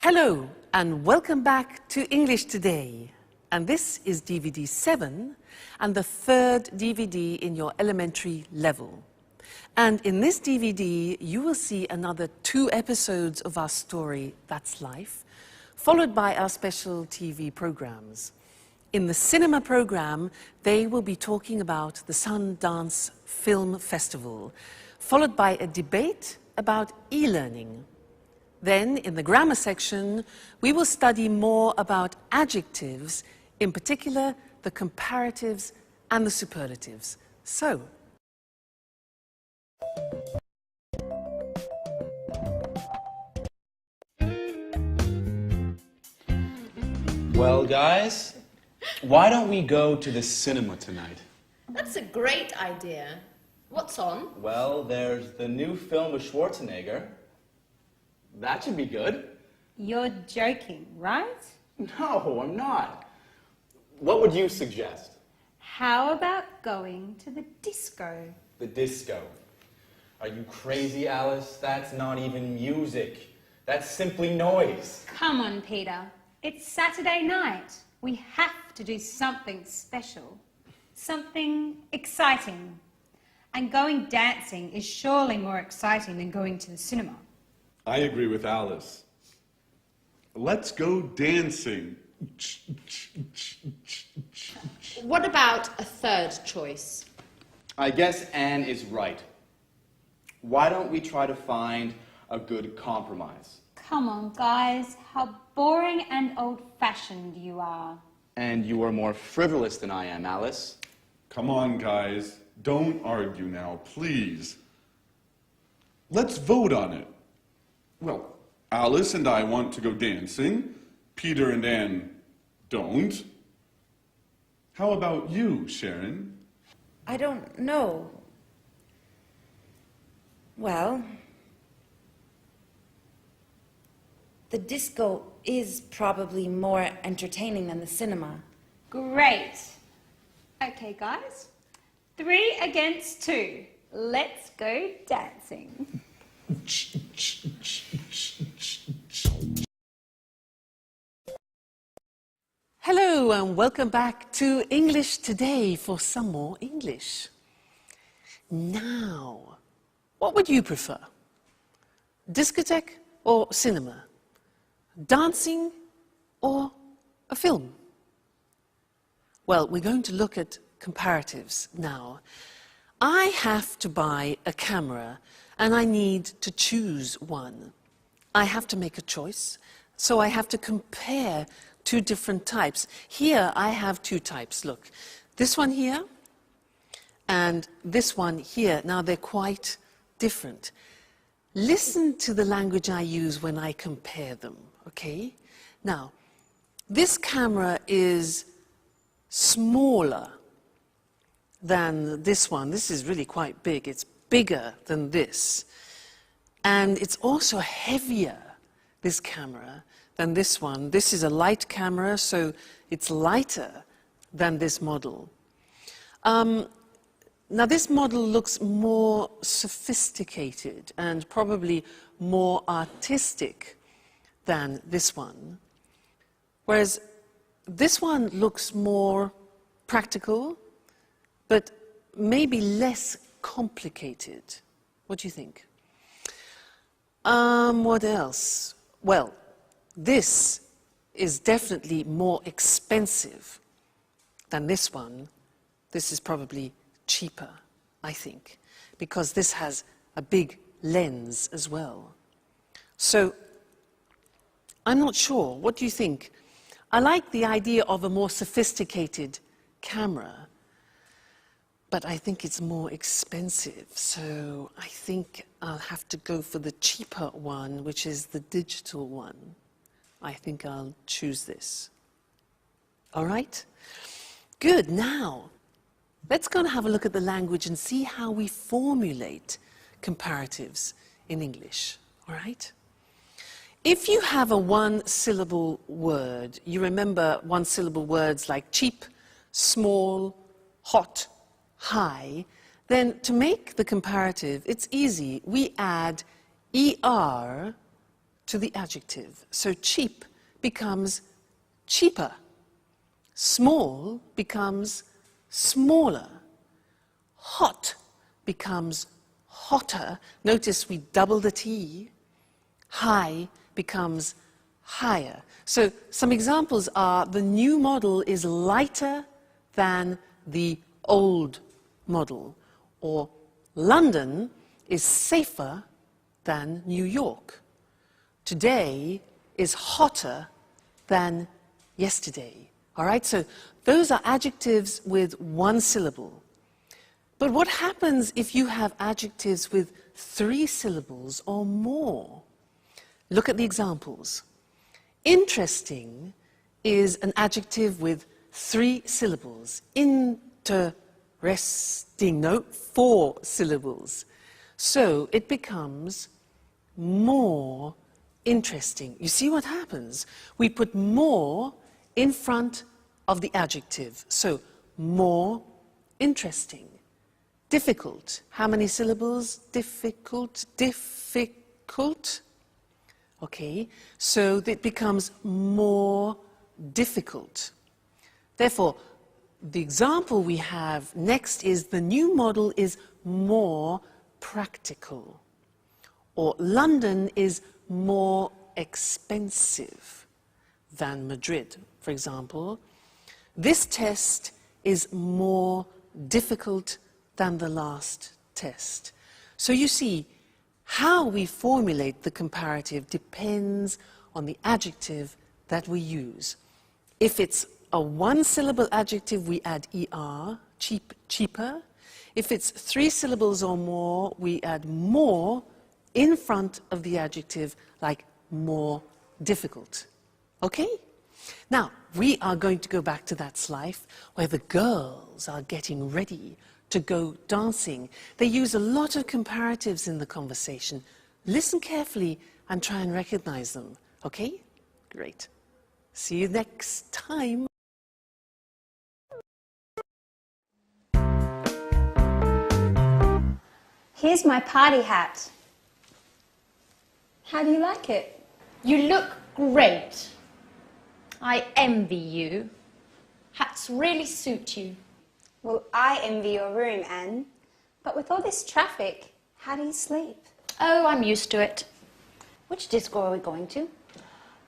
Hello and welcome back to English Today. And this is DVD 7 and the third DVD in your elementary level. And in this DVD, you will see another 2 episodes of our story, That's Life, followed by our special TV programs. In the cinema program, they will be talking about the Sundance Film Festival, followed by a debate about e-learning. Then, in the grammar section, we will study more about adjectives, in particular the comparatives and the superlatives. So, well, guys, why don't we go to the cinema tonight? That's a great idea. What's on? Well, there's the new film with Schwarzenegger. That should be good. You're joking, right? No, I'm not. What would you suggest? How about going to the disco? The disco. Are you crazy, Alice? That's not even music. That's simply noise. Come on, Peter. It's Saturday night. We have to do something special. Something exciting. And going dancing is surely more exciting than going to the cinema. I agree with Alice. Let's go dancing. What about a third choice? I guess Anne is right. Why don't we try to find a good compromise? Come on, guys. How boring and old-fashioned you are. And you are more frivolous than I am, Alice. Come on, guys. Don't argue now, please. Let's vote on it. Well, Alice and I want to go dancing. Peter and Anne don't. How about you, Sharon? I don't know. Well, the disco is probably more entertaining than the cinema. Great. Okay, guys. 3 against 2. Let's go dancing. hello and welcome back to English Today for some more English. Now, what would you prefer? Discotheque or cinema? Dancing or a film? Well, we're going to look at comparatives now. I have to buy a camera and I need to choose one. I have to make a choice, so I have to compare 2 different types. Here I have 2 types, look. This one here and this one here. Now they're quite different. Listen to the language I use when I compare them, okay? Now, this camera is smaller than this one. This is really quite big. It's bigger than this. And it's also heavier, this camera, than this one. This is a light camera, so it's lighter than this model. Now this model looks more sophisticated and probably more artistic than this one. Whereas this one looks more practical, but maybe less complicated. What do you think? What else? Well, this is definitely more expensive than this one. This is probably cheaper, I think, because this has a big lens as well. So, I'm not sure. What do you think? I like the idea of a more sophisticated camera, but I think it's more expensive, so I think I'll have to go for the cheaper one, which is the digital one. I think I'll choose this. All right? Good. Now, let's go and have a look at the language and see how we formulate comparatives in English. All right? If you have a 1-syllable word, you remember 1-syllable words like cheap, small, hot, high, then to make the comparative, it's easy. We add ER to the adjective. So cheap becomes cheaper. Small becomes smaller. Hot becomes hotter. Notice we double the T. High becomes higher. So some examples are the new model is lighter than the old model, or London is safer than New York. Today is hotter than yesterday. All right, so those are adjectives with one syllable. But what happens if you have adjectives with 3 syllables or more? Look at the examples. Interesting is an adjective with 3 syllables. Interesting, no, 4 syllables. So it becomes more interesting. You see what happens? We put more in front of the adjective. So more interesting. Difficult. How many syllables? Difficult, difficult. Okay, so it becomes more difficult. Therefore, the example we have next is the new model is more practical. Or London is more expensive than Madrid, for example. This test is more difficult than the last test. So you see, how we formulate the comparative depends on the adjective that we use. If it's a 1-syllable adjective, we add er, cheap, cheaper. If it's 3 syllables or more, we add more in front of the adjective, like more difficult. Okay? Now, we are going to go back to that slide where the girls are getting ready to go dancing. They use a lot of comparatives in the conversation. Listen carefully and try and recognize them. Okay? Great. See you next time. Here's my party hat. How do you like it? You look great. I envy you. Hats really suit you. Well, I envy your room, Anne. But with all this traffic, how do you sleep? Oh, I'm used to it. Which disco are we going to?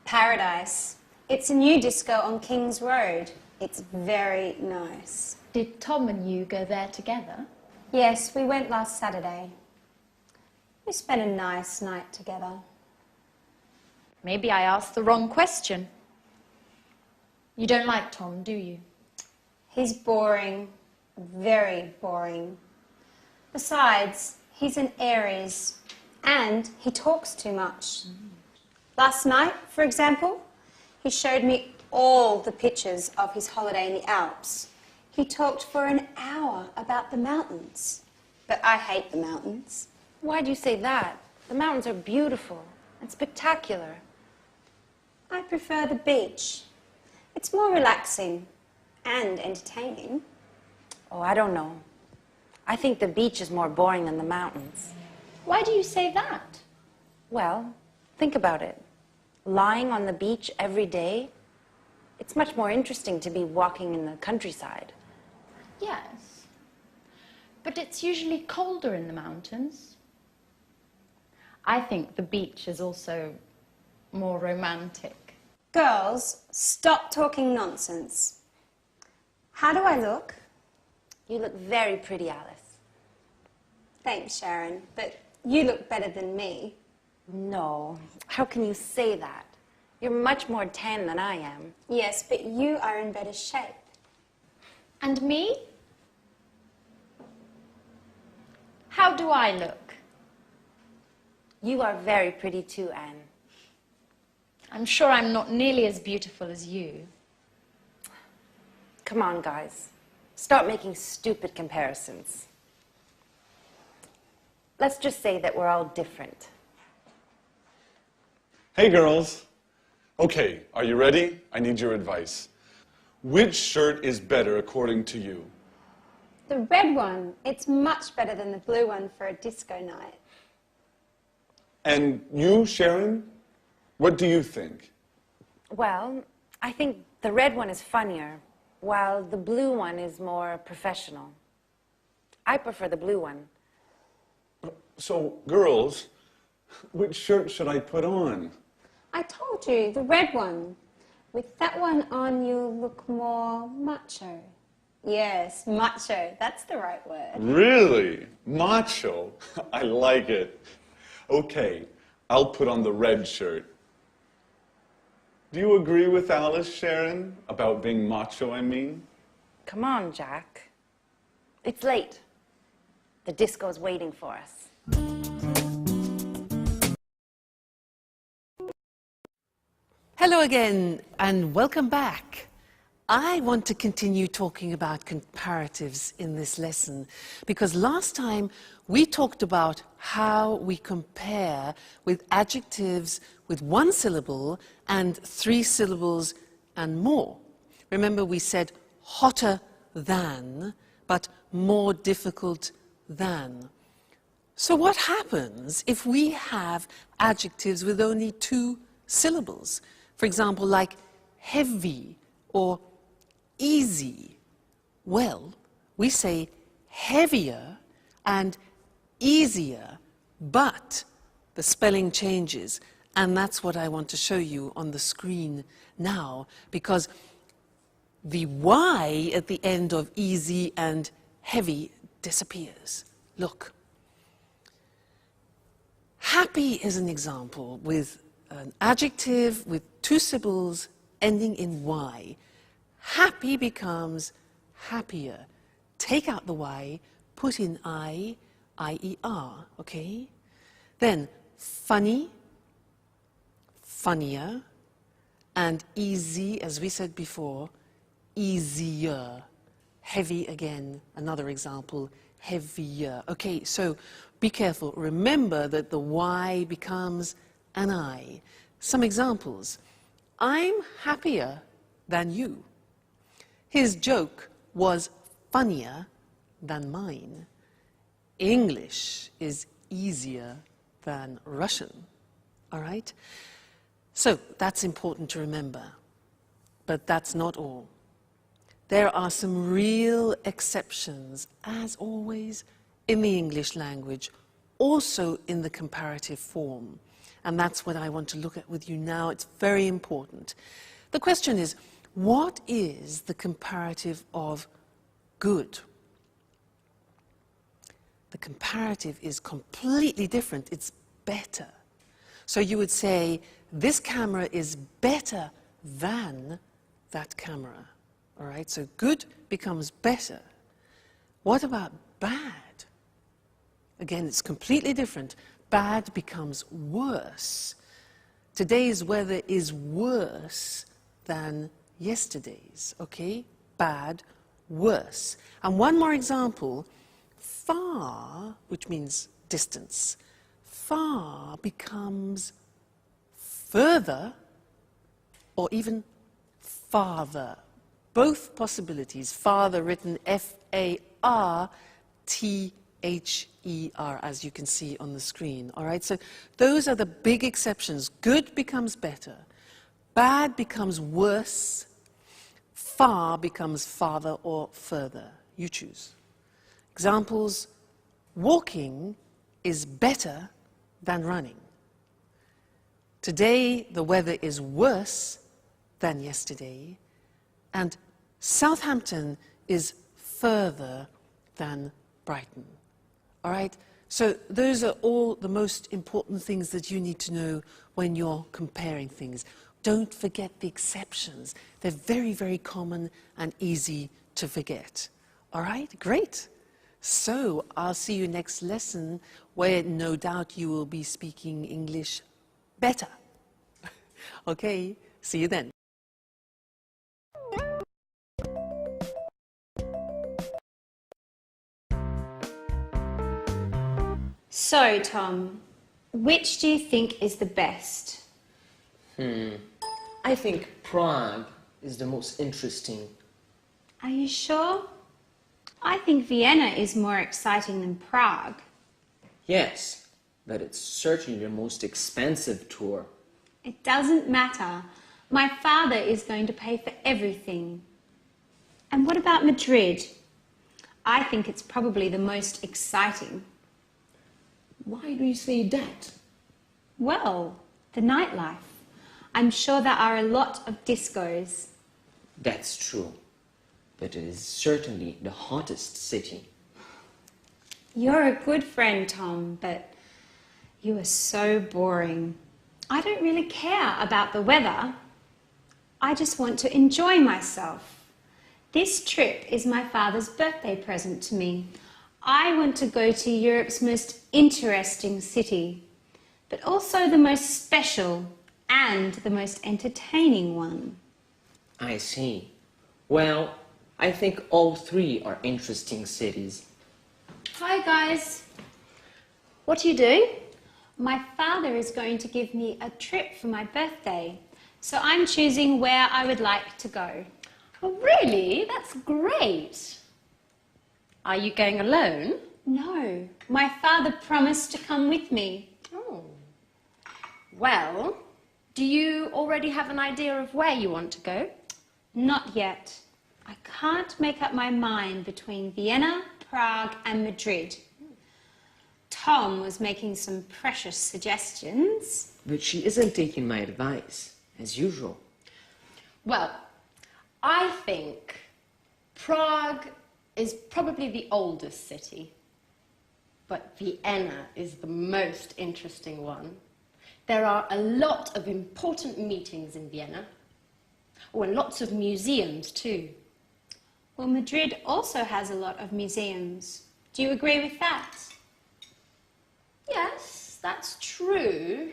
Paradise. It's a new disco on King's Road. It's very nice. Did Tom and you go there together? Yes, we went last Saturday. We spent a nice night together. Maybe I asked the wrong question. You don't like Tom, do you? He's boring. Very boring. Besides, he's an Aries, and he talks too much. Last night, for example, he showed me all the pictures of his holiday in the Alps. He talked for an hour about the mountains. But I hate the mountains. Why do you say that? The mountains are beautiful and spectacular. I prefer the beach. It's more relaxing and entertaining. Oh, I don't know. I think the beach is more boring than the mountains. Why do you say that? Well, think about it. Lying on the beach every day, it's much more interesting to be walking in the countryside. Yes. But it's usually colder in the mountains. I think the beach is also more romantic. Girls, stop talking nonsense. How do I look? You look very pretty, Alice. Thanks, Sharon, but you look better than me. No, how can you say that? You're much more tan than I am. Yes, but you are in better shape. And me? How do I look? You are very pretty too, Anne. I'm sure I'm not nearly as beautiful as you. Come on, guys. Stop making stupid comparisons. Let's just say that we're all different. Hey, girls. Okay, are you ready? I need your advice. Which shirt is better according to you? The red one, it's much better than the blue one for a disco night. And you, Sharon? What do you think? Well, I think the red one is funnier, while the blue one is more professional. I prefer the blue one. So, girls, which shirt should I put on? I told you, the red one. With that one on, you look more macho. Yes, macho. That's the right word. Really? Macho? I like it. Okay, I'll put on the red shirt. Do you agree with Alice, Sharon, about being macho, I mean? Come on, Jack. It's late. The disco's waiting for us. Hello again, and welcome back. I want to continue talking about comparatives in this lesson because last time we talked about how we compare with adjectives with one syllable and 3 syllables and more. Remember, we said hotter than, but more difficult than. So what happens if we have adjectives with only 2 syllables? For example, like heavy or easy. Well, we say heavier and easier, but the spelling changes. And that's what I want to show you on the screen now, because the Y at the end of easy and heavy disappears. Look. Happy is an example with an adjective with 2 syllables ending in Y. Happy becomes happier. Take out the Y, put in I-E-R, okay? Then funny, funnier, and easy, as we said before, easier. Heavy again, another example, heavier. Okay, so be careful. Remember that the Y becomes an I. Some examples. I'm happier than you. His joke was funnier than mine. English is easier than Russian. All right? So that's important to remember. But that's not all. There are some real exceptions, as always, in the English language, also in the comparative form. And that's what I want to look at with you now. It's very important. The question is, what is the comparative of good? The comparative is completely different. It's better. So you would say, this camera is better than that camera. All right, so good becomes better. What about bad? Again, it's completely different. Bad becomes worse. Today's weather is worse than yesterday's, okay? Bad, worse. And one more example, far, which means distance, far becomes further or even farther. Both possibilities, farther written F-A-R-T-H-E-R, as you can see on the screen, all right? So those are the big exceptions. Good becomes better. Bad becomes worse. Far becomes farther or further. You choose. Examples, walking is better than running. Today, the weather is worse than yesterday, and Southampton is further than Brighton. All right? So those are all the most important things that you need to know when you're comparing things. Don't forget the exceptions. They're very, very common and easy to forget. All right? Great. So I'll see you next lesson, where no doubt you will be speaking English better. Okay? See you then. So, Tom, which do you think is the best? I think Prague is the most interesting. Are you sure? I think Vienna is more exciting than Prague. Yes, but it's certainly the most expensive tour. It doesn't matter. My father is going to pay for everything. And what about Madrid? I think it's probably the most exciting. Why do you say that? Well, the nightlife. I'm sure there are a lot of discos. That's true. But it is certainly the hottest city. You're a good friend, Tom, but you are so boring. I don't really care about the weather. I just want to enjoy myself. This trip is my father's birthday present to me. I want to go to Europe's most interesting city, but also the most special and the most entertaining one. I see. Well, I think all three are interesting cities. Hi, guys. What are you doing? My father is going to give me a trip for my birthday, so I'm choosing where I would like to go. Oh, really? That's great. Are you going alone? No, my father promised to come with me. Oh. Well, do you already have an idea of where you want to go? Not yet. I can't make up my mind between Vienna, Prague and Madrid. Tom was making some precious suggestions. But she isn't taking my advice, as usual. Well, I think Prague is probably the oldest city, but Vienna is the most interesting one. There are a lot of important meetings in Vienna. Oh, and lots of museums too. Well, Madrid also has a lot of museums. Do you agree with that? Yes, that's true.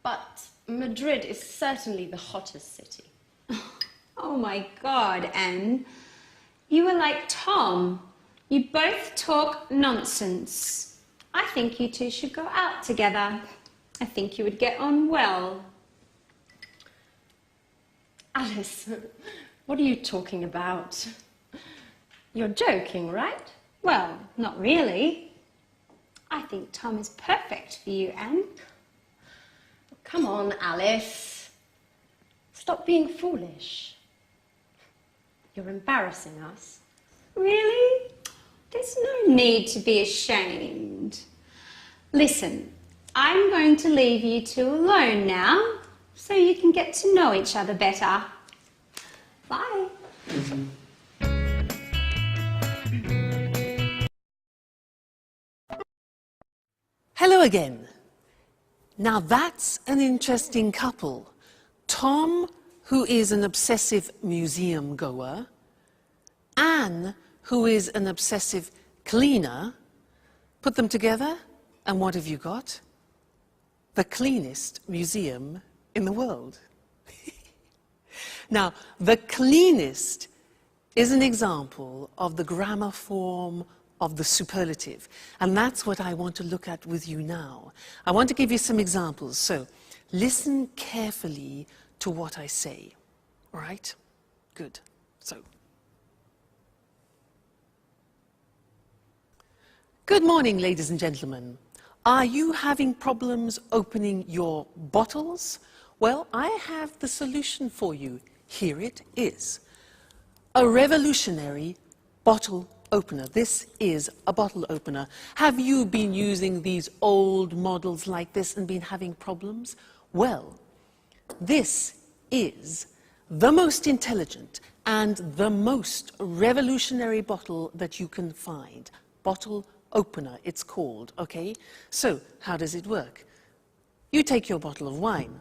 But Madrid is certainly the hottest city. Oh my God, Anne. You are like Tom. You both talk nonsense. I think you two should go out together. I think you would get on well. Alice, what are you talking about? You're joking, right? Well, not really. I think Tom is perfect for you, Anne. Come on, Alice. Stop being foolish. You're embarrassing us. Really? There's no need to be ashamed. Listen, I'm going to leave you two alone now, so you can get to know each other better. Bye. Hello again. Now that's an interesting couple. Tom, who is an obsessive museum goer, Anne, who is an obsessive cleaner. Put them together, and what have you got? The cleanest museum in the world. Now, the cleanest is an example of the grammar form of the superlative, and that's what I want to look at with you now. I want to give you some examples, so listen carefully to what I say, all right? Good. So, good morning, ladies and gentlemen. Are you having problems opening your bottles? Well, I have the solution for you. Here it is. A revolutionary bottle opener. This is a bottle opener. Have you been using these old models like this and been having problems? Well, this is the most intelligent and the most revolutionary bottle that you can find. Bottle opener, it's called, okay? So, how does it work? You take your bottle of wine.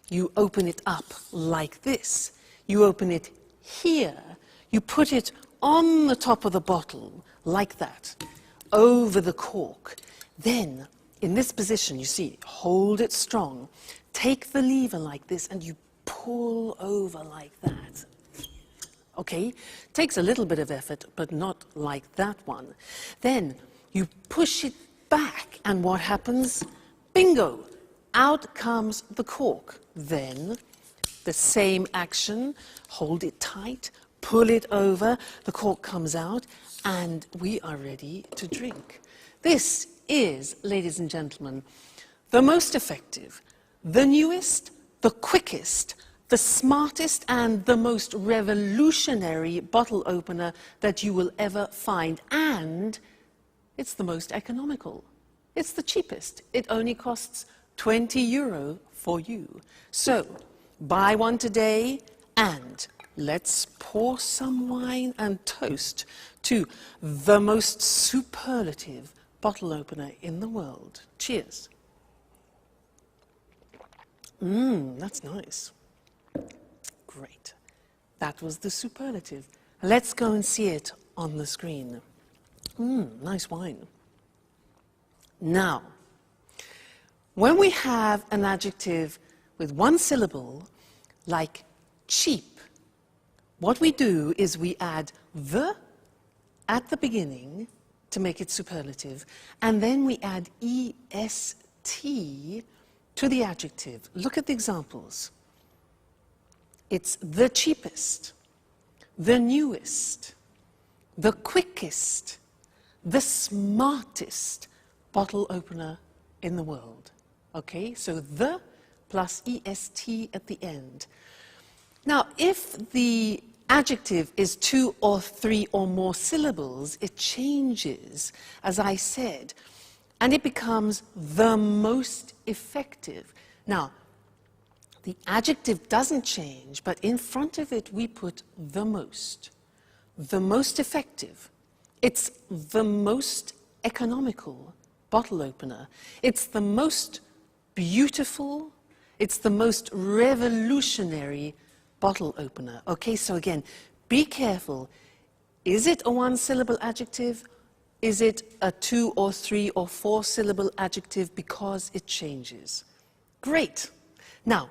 You open it up like this. You open it here. You put it on the top of the bottle, like that, over the cork. Then, in this position, you see, hold it strong. Take the lever like this, and you pull over like that. Okay? Takes a little bit of effort, but not like that one. Then, you push it back, and what happens? Bingo! Out comes the cork. Then, the same action, hold it tight, pull it over, the cork comes out, and we are ready to drink. This is, ladies and gentlemen, the most effective, the newest, the quickest, the smartest, and the most revolutionary bottle opener that you will ever find. And it's the most economical. It's the cheapest. It only costs €20 for you. So, buy one today, and let's pour some wine and toast to the most superlative bottle opener in the world. Cheers. That's nice. Great. That was the superlative. Let's go and see it on the screen. Nice wine. Now, when we have an adjective with one syllable, like cheap, what we do is we add the at the beginning to make it superlative, and then we add est to the adjective. Look at the examples. It's the cheapest, the newest, the quickest, the smartest bottle opener in the world. Okay, so the plus est at the end. Now, if the adjective is 2 or 3 or more syllables, it changes, as I said, and it becomes the most effective. Now, the adjective doesn't change, but in front of it we put the most effective. It's the most economical bottle opener. It's the most beautiful, it's the most revolutionary bottle opener. Okay, so again, be careful. Is it a 1-syllable adjective? Is it a 2 or 3 or 4-syllable adjective? Because it changes. Great. Now,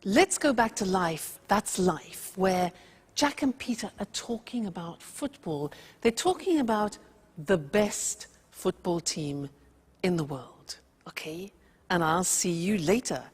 let's go back to life. That's life, where Jack and Peter are talking about football. They're talking about the best football team in the world. Okay? And I'll see you later.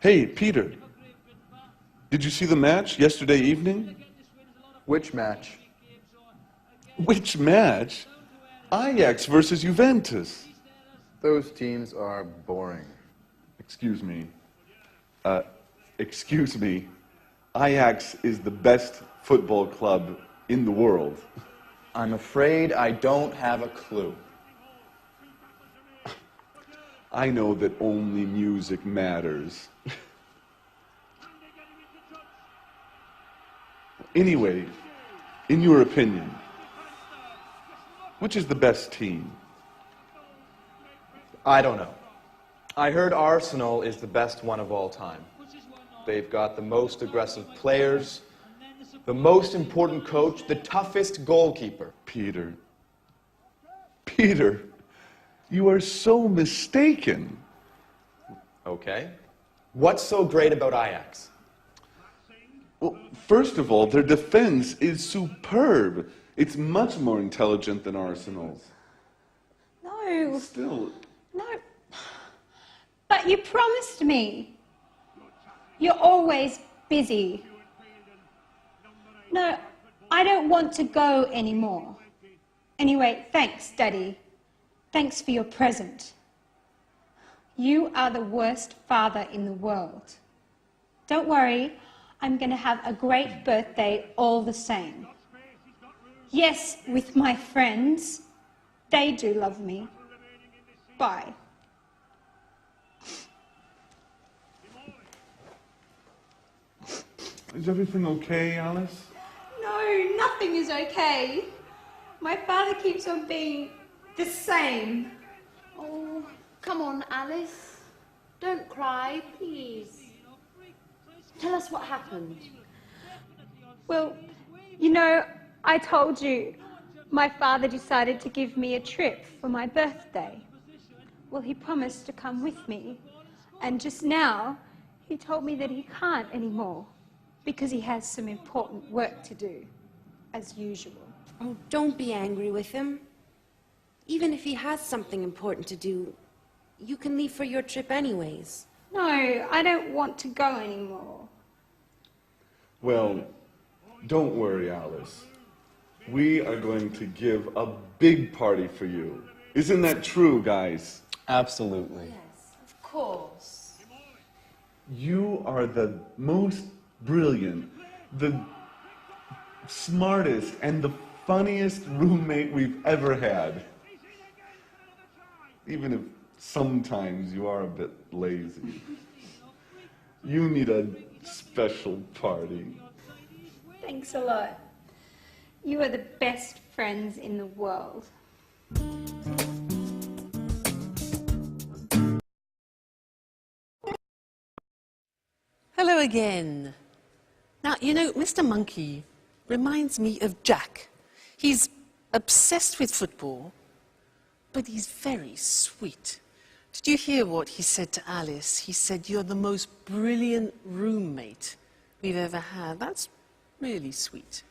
Hey, Peter. Did you see the match yesterday evening? Which match? Which match? Ajax versus Juventus. Those teams are boring. Excuse me. Excuse me. Ajax is the best football club in the world. I'm afraid I don't have a clue. I know that only music matters. Anyway, in your opinion, which is the best team? I don't know. I heard Arsenal is the best one of all time. They've got the most aggressive players, the most important coach, the toughest goalkeeper. Peter. Peter, you are so mistaken. Okay. What's so great about Ajax? Well, first of all, their defense is superb. It's much more intelligent than Arsenal's. No, Still, no. But you promised me. You're always busy. No, I don't want to go anymore. Anyway, thanks, Daddy. Thanks for your present. You are the worst father in the world. Don't worry, I'm going to have a great birthday all the same. Yes, with my friends. They do love me. Bye. is everything okay, Alice? No, nothing is okay. My father keeps on being the same. Oh, come on, Alice. Don't cry, please. Tell us what happened. Well, you know, I told you my father decided to give me a trip for my birthday. Well, he promised to come with me. And just now, he told me that he can't anymore because he has some important work to do, as usual. Oh, don't be angry with him. Even if he has something important to do, you can leave for your trip anyways. No, I don't want to go anymore. Well, don't worry, Alice. We are going to give a big party for you. Isn't that true, guys? Absolutely. Yes, of course. You are the most brilliant, the smartest, and the funniest roommate we've ever had. Even if sometimes you are a bit lazy. You need a special party. Thanks a lot. You are the best friends in the world. Hello again. Now, you know, Mr. Monkey reminds me of Jack. He's obsessed with football, but he's very sweet. Did you hear what he said to Alice? He said, "You're the most brilliant roommate we've ever had." That's really sweet.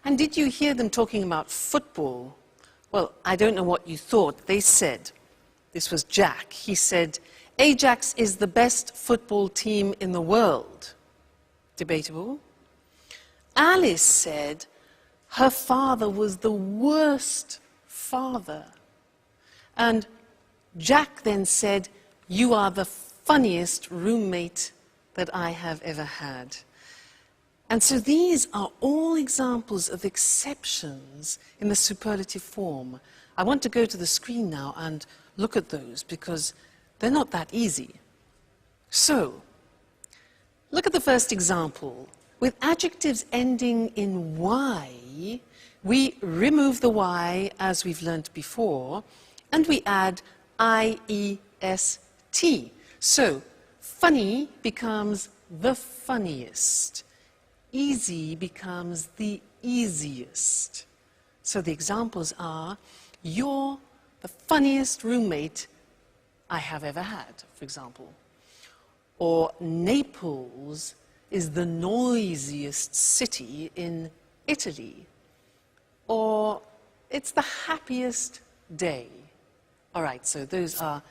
And did you hear them talking about football? Well, I don't know what you thought. They said, this was Jack, he said, "Ajax is the best football team in the world." Debatable. Alice said her father was the worst father. And Jack then said, "You are the funniest roommate that I have ever had." And so these are all examples of exceptions in the superlative form. I want to go to the screen now and look at those because they're not that easy. So, look at the first example. With adjectives ending in Y, we remove the Y as we've learnt before, and we add I-E-S-T. So, funny becomes the funniest. Easy becomes the easiest. So the examples are, "You're the funniest roommate I have ever had," for example. Or Naples is the noisiest city in Italy. Or it's the happiest day. All right, so those are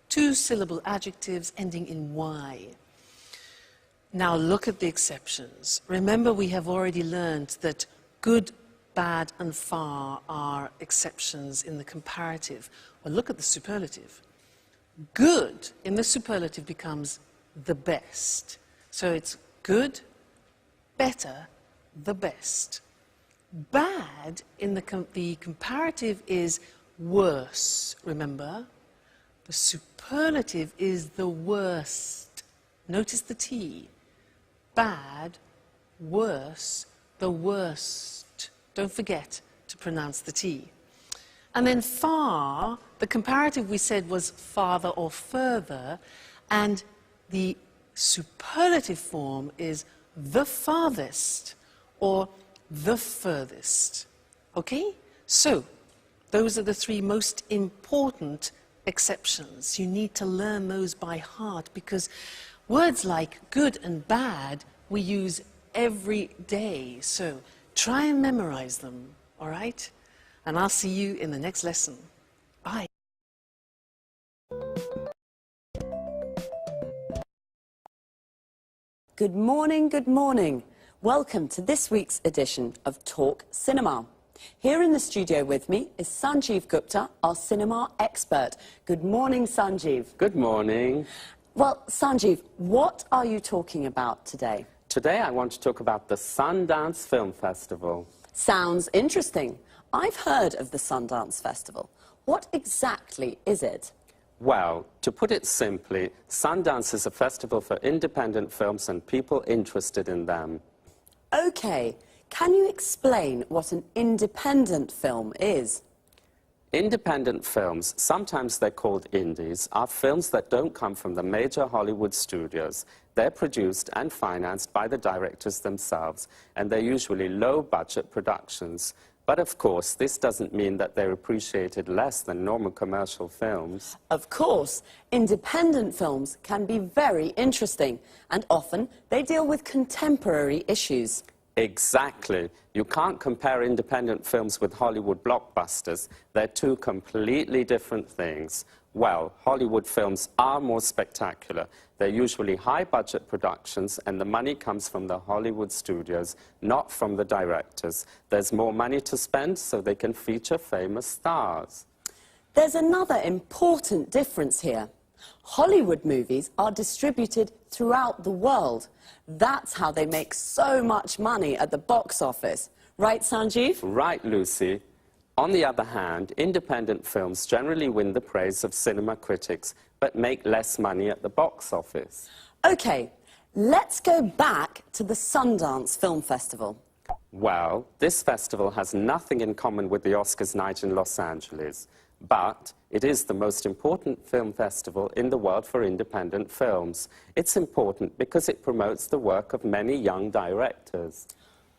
two-syllable adjectives ending in Y. Now look at the exceptions. Remember, we have already learned that good, bad, and far are exceptions in the comparative. Well, look at the superlative. Good in the superlative becomes the best. So it's good, better, the best. Bad in the comparative is worse, remember? The superlative is the worst. Notice the T. Bad, worse, the worst. Don't forget to pronounce the T. And then far, the comparative we said was farther or further, and the superlative form is the farthest or the furthest. Okay? So, those are the three most important exceptions. You need to learn those by heart because words like good and bad we use every day. So try and memorize them, all right? And I'll see you in the next lesson. Bye. Good morning, good morning. Welcome to this week's edition of Talk Cinema. Here in the studio with me is Sanjeev Gupta, our cinema expert. Good morning, Sanjeev. Good morning. Well, Sanjeev, what are you talking about today? Today I want to talk about the Sundance Film Festival. Sounds interesting. I've heard of the Sundance Festival. What exactly is it? Well, to put it simply, Sundance is a festival for independent films and people interested in them. Okay, can you explain what an independent film is? Independent films, sometimes they're called indies, are films that don't come from the major Hollywood studios. They're produced and financed by the directors themselves, and they're usually low-budget productions. But of course, this doesn't mean that they're appreciated less than normal commercial films. Of course, independent films can be very interesting, and often they deal with contemporary issues. Exactly. You can't compare independent films with Hollywood blockbusters. They're two completely different things. Well, Hollywood films are more spectacular. They're usually high-budget productions, and the money comes from the Hollywood studios, not from the directors. There's more money to spend, so they can feature famous stars. There's another important difference here. Hollywood movies are distributed throughout the world. That's how they make so much money at the box office. Right, Sanjeev? Right, Lucy. On the other hand, independent films generally win the praise of cinema critics, but make less money at the box office. OK, let's go back to the Sundance Film Festival. Well, this festival has nothing in common with the Oscars night in Los Angeles, but it is the most important film festival in the world for independent films. It's important because it promotes the work of many young directors.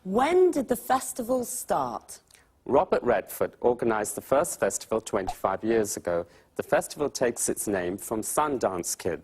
When did the festival start? Robert Redford organized the first festival 25 years ago. The festival takes its name from Sundance Kid,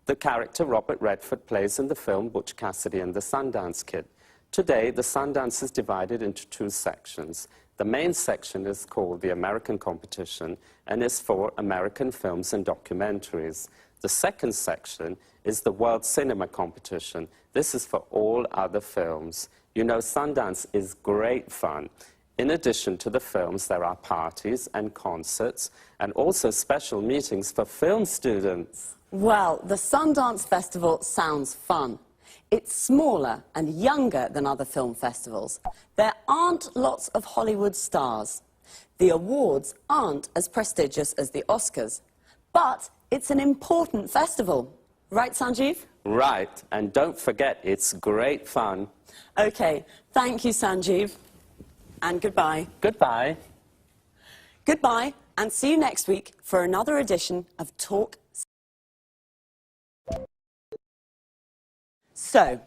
the character Robert Redford plays in the film Butch Cassidy and the Sundance Kid. Today, the Sundance is divided into two sections. The main section is called the American Competition and is for American films and documentaries. The second section is the World Cinema Competition. This is for all other films. You know, Sundance is great fun. In addition to the films, there are parties and concerts and also special meetings for film students. Well, the Sundance Festival sounds fun. It's smaller and younger than other film festivals. There aren't lots of Hollywood stars. The awards aren't as prestigious as the Oscars. But it's an important festival. Right, Sanjeev? Right, and don't forget, it's great fun. OK, thank you, Sanjeev. And goodbye. Goodbye. Goodbye, and see you next week for another edition of Talk. So,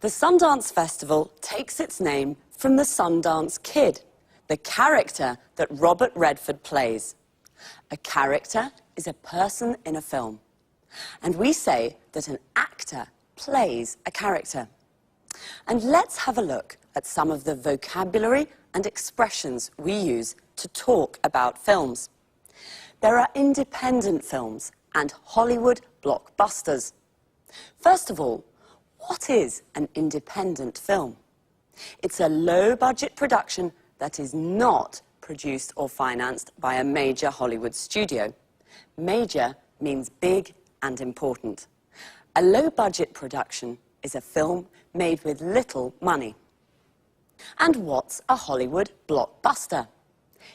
the Sundance Festival takes its name from the Sundance Kid, the character that Robert Redford plays. A character is a person in a film. And we say that an actor plays a character. And let's have a look at some of the vocabulary and expressions we use to talk about films. There are independent films and Hollywood blockbusters. First of all, what is an independent film? It's a low-budget production that is not produced or financed by a major Hollywood studio. Major means big and important. A low-budget production is a film made with little money. And what's a Hollywood blockbuster?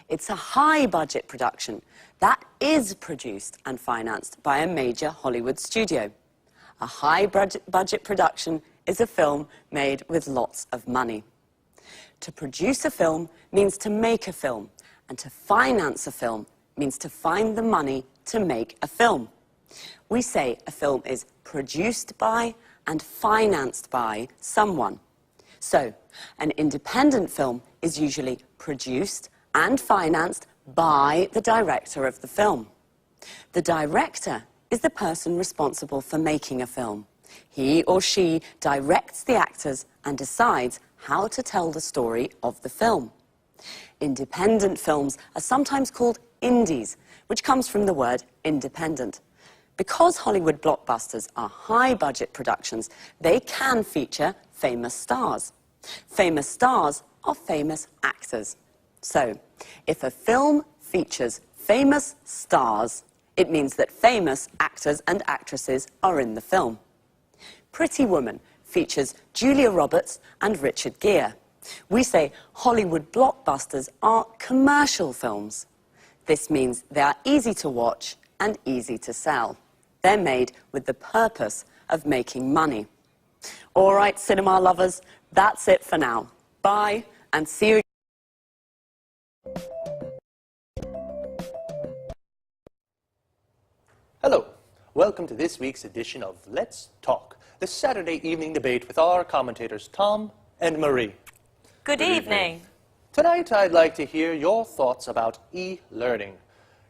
It's a high-budget production that is produced and financed by a major Hollywood studio. A high-budget production is a film made with lots of money. To produce a film means to make a film, and to finance a film means to find the money to make a film. We say a film is produced by and financed by someone. So, an independent film is usually produced and financed by the director of the film. The director is the person responsible for making a film. He or she directs the actors and decides how to tell the story of the film. Independent films are sometimes called indies, which comes from the word independent. Because Hollywood blockbusters are high-budget productions, they can feature famous stars. Famous stars are famous actors. So, if a film features famous stars, it means that famous actors and actresses are in the film. Pretty Woman features Julia Roberts and Richard Gere. We say Hollywood blockbusters are commercial films. This means they are easy to watch and easy to sell. They're made with the purpose of making money. All right, cinema lovers, that's it for now. Bye, and see you. Hello, welcome to this week's edition of Let's Talk, the Saturday evening debate with our commentators Tom and Marie. Good evening. Tonight I'd like to hear your thoughts about e-learning.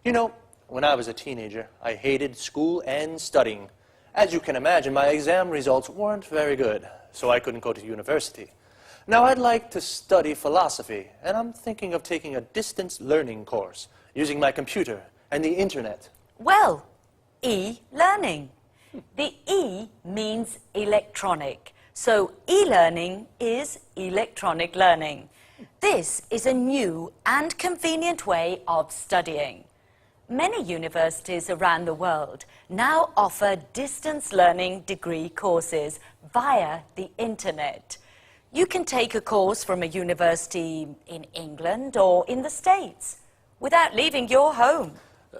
You know, when I was a teenager, I hated school and studying. As you can imagine, my exam results weren't very good, so I couldn't go to university. Now, I'd like to study philosophy, and I'm thinking of taking a distance learning course using my computer and the internet. Well, e-learning. The E means electronic, so e-learning is electronic learning. This is a new and convenient way of studying. Many universities around the world now offer distance learning degree courses via the internet. You can take a course from a university in England or in the States without leaving your home.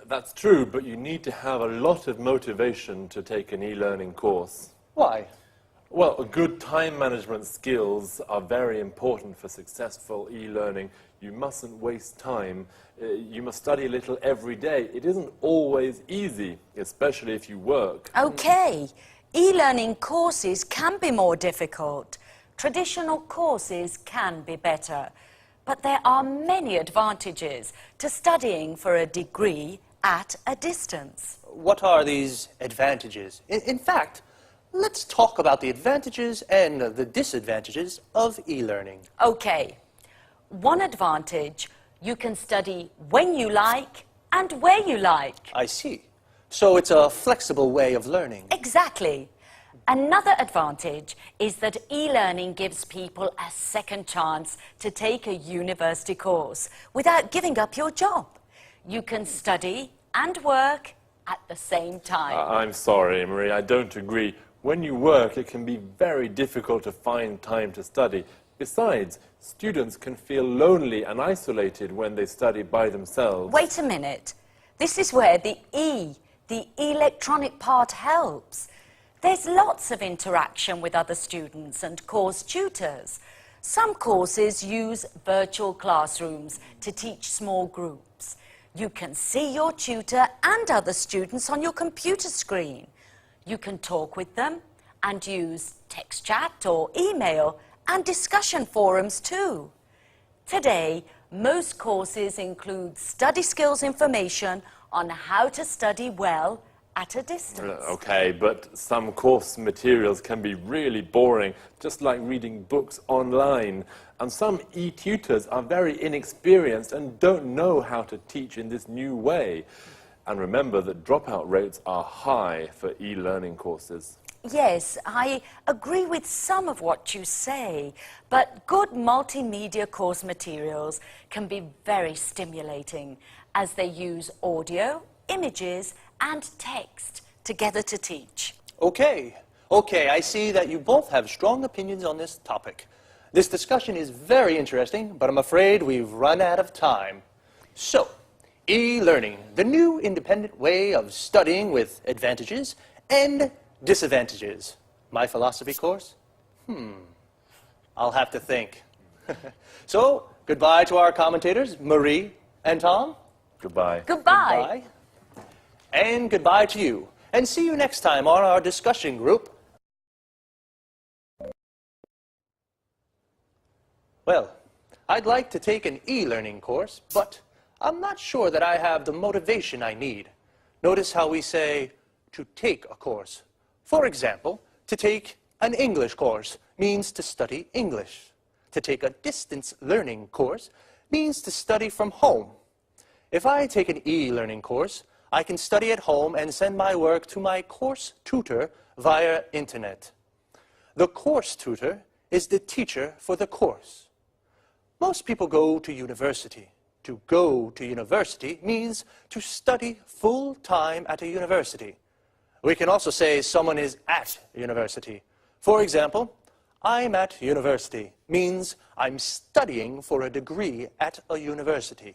That's true, but you need to have a lot of motivation to take an e-learning course. Why? Well, good time management skills are very important for successful e-learning. You mustn't waste time. You must study a little every day. It isn't always easy, especially if you work. Okay, e-learning courses can be more difficult. Traditional courses can be better. But there are many advantages to studying for a degree at a distance. What are these advantages? In fact, let's talk about the advantages and the disadvantages of e-learning. Okay, one advantage, you can study when you like and where you like. I see. So it's a flexible way of learning. Exactly. Another advantage is that e-learning gives people a second chance to take a university course without giving up your job. You can study and work at the same time. I'm sorry, Marie, I don't agree. When you work, it can be very difficult to find time to study. Besides, students can feel lonely and isolated when they study by themselves. Wait a minute. This is where the electronic part helps. There's lots of interaction with other students and course tutors. Some courses use virtual classrooms to teach small groups. You can see your tutor and other students on your computer screen. You can talk with them and use text chat or email and discussion forums too. Today, most courses include study skills information on how to study well at a distance. Okay, but some course materials can be really boring, just like reading books online. And some e-tutors are very inexperienced and don't know how to teach in this new way. And remember that dropout rates are high for e-learning courses. Yes, I agree with some of what you say, but good multimedia course materials can be very stimulating as they use audio, images, and text together to teach. Okay, I see that you both have strong opinions on this topic. This discussion is very interesting, but I'm afraid we've run out of time. So, e-learning, the new independent way of studying with advantages and disadvantages. My philosophy course? I'll have to think. So, goodbye to our commentators, Marie and Tom. Goodbye. Goodbye. And goodbye to you. And see you next time on our discussion group. Well, I'd like to take an e-learning course, but I'm not sure that I have the motivation I need. Notice how we say to take a course. For example, to take an English course means to study English. To take a distance learning course means to study from home. If I take an e-learning course, I can study at home and send my work to my course tutor via internet. The course tutor is the teacher for the course. Most people go to university. To go to university means to study full-time at a university. We can also say someone is at university. For example, I'm at university means I'm studying for a degree at a university.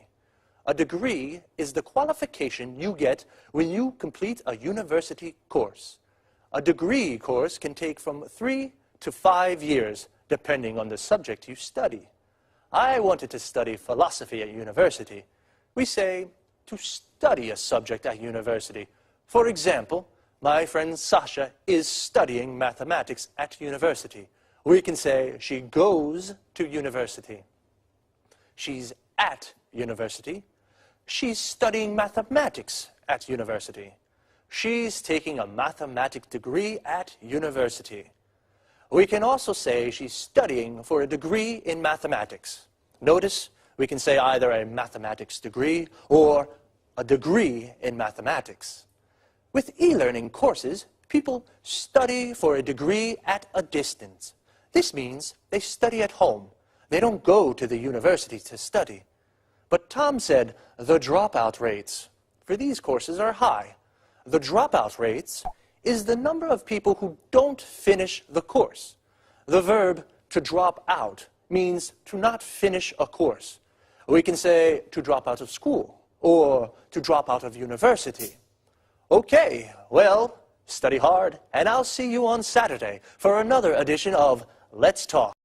A degree is the qualification you get when you complete a university course. A degree course can take from 3 to 5 years, depending on the subject you study. I wanted to study philosophy at university. We say to study a subject at university. For example, my friend Sasha is studying mathematics at university. We can say she goes to university. She's at university. She's studying mathematics at university. She's taking a mathematics degree at university. We can also say she's studying for a degree in mathematics. Notice we can say either a mathematics degree or a degree in mathematics. With e-learning courses, people study for a degree at a distance. This means they study at home. They don't go to the university to study. But Tom said the dropout rates for these courses are high. The dropout rates is the number of people who don't finish the course. The verb to drop out means to not finish a course. We can say to drop out of school or to drop out of university. Okay, well, study hard, and I'll see you on Saturday for another edition of Let's Talk.